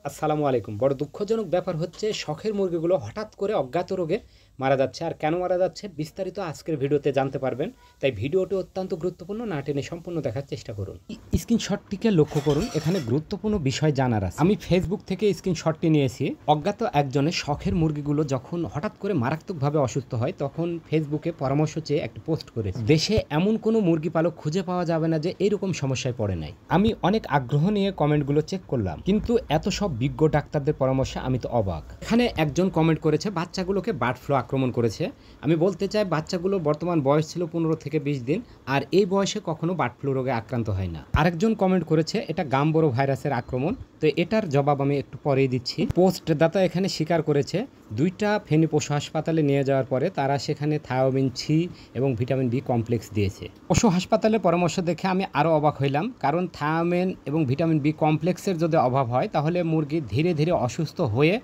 আসসালামু আলাইকুম। বড় দুঃখজনক ব্যাপার হচ্ছে শখের মুরগিগুলো হঠাৎ করে অজ্ঞাত রোগে মারা যাচ্ছে। আর কেন মারা যাচ্ছে বিস্তারিত আজকের ভিডিওতে জানতে পারবেন। তাই ভিডিওটি অত্যন্ত গুরুত্বপূর্ণ, না টেনে সম্পূর্ণ দেখার চেষ্টা করুন। স্ক্রিনশটটিকে লক্ষ্য করুন, এখানে গুরুত্বপূর্ণ বিষয় জানার আছে। আমি ফেসবুক থেকে স্ক্রিনশটটি নিয়েছি। অজ্ঞাত একজনের শখের মুরগিগুলো যখন হঠাৎ করে মারাত্মকভাবে অসুস্থ হয় তখন ফেসবুকে পরামর্শ চেয়ে একটা পোস্ট করেছে। দেশে এমন কোনো মুরগি পালক খুঁজে পাওয়া যাবে না যে এরকম সমস্যায় পড়ে নাই। আমি অনেক আগ্রহ নিয়ে কমেন্টগুলো চেক করলাম, কিন্তু এত সব বিজ্ঞ ডাক্তারদের পরামর্শে আমি তো অবাক। এখানে একজন কমেন্ট করেছে বাচ্চাগুলোকে বার্ড ফ্লু আক্রমণ করেছে। আমি বলতে চাই বাচ্চাগুলো বর্তমান বয়স ছিল 15 থেকে 20 দিন, আর এই বয়সে কখনো বার্ড ফ্লু রোগে আক্রান্ত হয় না। আরেকজন কমেন্ট করেছে এটা গাম্বোরো ভাইরাসের আক্রমণ। তো এটার জবাব আমি একটু পরেই দিচ্ছি। পোস্টদাতা এখানে স্বীকার করেছে দুইটা ফেনী পশু হাসপাতালে নিয়ে যাওয়ার পরে তারা সেখানে থায়োমিন সি এবং ভিটামিন বি কমপ্লেক্স দিয়েছে। পশু হাসপাতালের পরামর্শ দেখে আমি আরও অবাক হইলাম, কারণ থায়োমিন এবং ভিটামিন বি কমপ্লেক্সের যদি অভাব হয় তাহলে মুরগি ধীরে ধীরে অসুস্থ হয়ে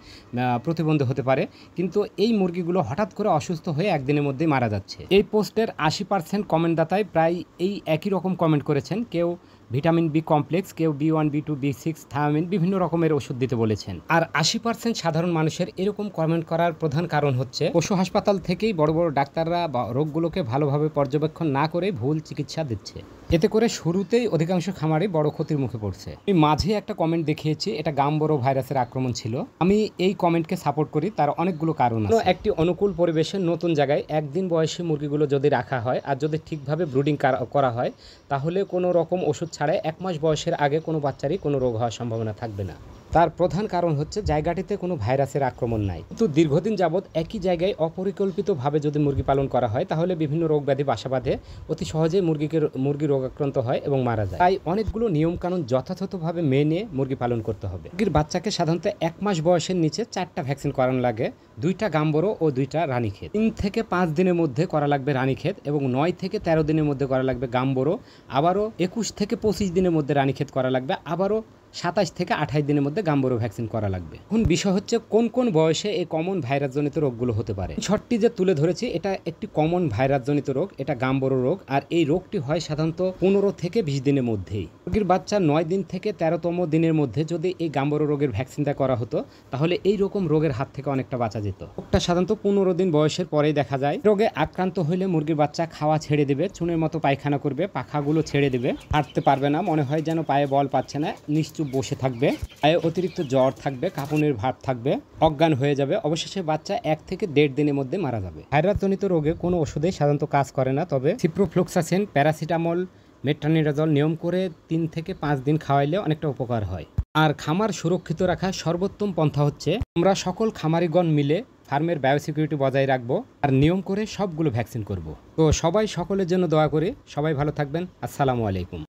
প্রতিবন্ধী হতে পারে, কিন্তু এই মুরগিগুলো হঠাৎ করে অসুস্থ হয়ে একদিনের মধ্যেই মারা যাচ্ছে। এই পোস্টের 80% কমেন্টদাতাই প্রায় এই একই রকম কমেন্ট করেছেন। কেউ ভিটামিন বি কমপ্লেক্স, কেউ B1 B2 B6 থায়োমিন বিভিন্ন রকমের ওষুধ দিতে বলেছেন। আর 80% সাধারণ মানুষের এরকম কমেন্ট করার প্রধান কারণ হচ্ছে পশু হাসপাতাল থেকেই বড় বড় ডাক্তাররা রোগগুলোকে ভালোভাবে পর্যবেক্ষণ না করে ভুল চিকিৎসা দিচ্ছে। এতে করে শুরুতেই অধিকাংশ খামারে বড় ক্ষতির মুখে পড়ছে। আমি মাঝে একটা কমেন্ট দেখিয়েছি এটা গাম্বোরো ভাইরাসের আক্রমণ ছিল। আমি এই কমেন্টকে সাপোর্ট করি, তার অনেকগুলো কারণ আছে। একটি অনুকূল পরিবেশে নতুন জায়গায় একদিন বয়সী মুরগিগুলো যদি রাখা হয় আর যদি ঠিকভাবে ব্রুডিং করা হয় তাহলে কোনো রকম ওষুধ ছাড়াই 1 মাস বয়সের আগে কোনো বাচ্চারই কোনো রোগ হওয়ার সম্ভাবনা থাকবে না। তার প্রধান কারণ হচ্ছে জায়গাটিতে কোনো ভাইরাসের আক্রমণ নাই। কিন্তু দীর্ঘদিন যাবৎ একই জায়গায় অপরিকল্পিতভাবে যদি মুরগি পালন করা হয় তাহলে বিভিন্ন রোগ ব্যাধি বাসা বাঁধে, অতি সহজেই মুরগি রোগাক্রান্ত হয় এবং মারা যায়। তাই অনেকগুলো নিয়মকানুন যথাযথভাবে মেনে মুরগি পালন করতে হবে। মুরগির বাচ্চাকে সাধারণত 1 মাস বয়সের নিচে 4টা ভ্যাকসিন করানো লাগে, 2টা গাম্বোরো ও 2টা রানীক্ষেত। 3 থেকে 5 দিনের মধ্যে করা লাগবে রানীক্ষেত এবং 9 থেকে 13 দিনের মধ্যে করা লাগবে গাম্বোরো। আবারও 21 থেকে 25 দিনের মধ্যে রানীক্ষেত করা লাগবে, আবারও 27 থেকে 28 দিনের মধ্যে গাম্বোরো ভ্যাকসিন করা লাগবে। এখন বিষয় হচ্ছে কোন কোন বয়সে এই কমন ভাইরাসজনিত রোগগুলো হতে পারে। শর্টটি যে তুলে ধরেছি এটা একটি কমন ভাইরাসজনিত রোগ, এটা গাম্বোরো রোগ। আর এই রোগটি হয় সাধারণত 15 থেকে 20 দিনের মধ্যেই। মুরগির বাচ্চা 9 দিন থেকে 13তম দিনের মধ্যে যদি এই গাম্বোরো রোগের ভ্যাকসিনটা করা হতো তাহলে এই রকম রোগের হাত থেকে অনেকটা বাঁচা যেত। রোগটা সাধারণত 15 দিন বয়সের পরেই দেখা যায়। রোগে আক্রান্ত হলে মুরগির বাচ্চা খাওয়া ছেড়ে দেবে, চুনের মতো পায়খানা করবে, পাখাগুলো ছেড়ে দেবে, হাঁটতে পারবে না, মনে হয় যেন পায়ে বল পাচ্ছে না, নিশ্চুপ বসে থাকবে, পায়ে অতিরিক্ত জ্বর থাকবে, কাঁপুনির ভাব থাকবে, অজ্ঞান হয়ে যাবে। অবশেষে বাচ্চা 1 থেকে 1.5 দিনের মধ্যে মারা যাবে। ভাইরাসজনিত রোগে কোনো ওষুধে সাধারণত কাজ করে না, তবে সিপ্রোফ্লক্সাসিন, প্যারাসিটামল, মেট্রানিডাজল নিয়ম করে 3 থেকে 5 দিন খাওয়াইলে অনেকটা উপকার হয়। আর খামার সুরক্ষিত রাখার সর্বোত্তম পন্থা হচ্ছে আমরা সকল খামারিগণ মিলে ফার্মের বায়োসিকিউরিটি বজায় রাখবো আর নিয়ম করে সবগুলো ভ্যাকসিন করব। তো সবাই সকলের জন্য দোয়া করি, সবাই ভালো থাকবেন। আসসালামু আলাইকুম।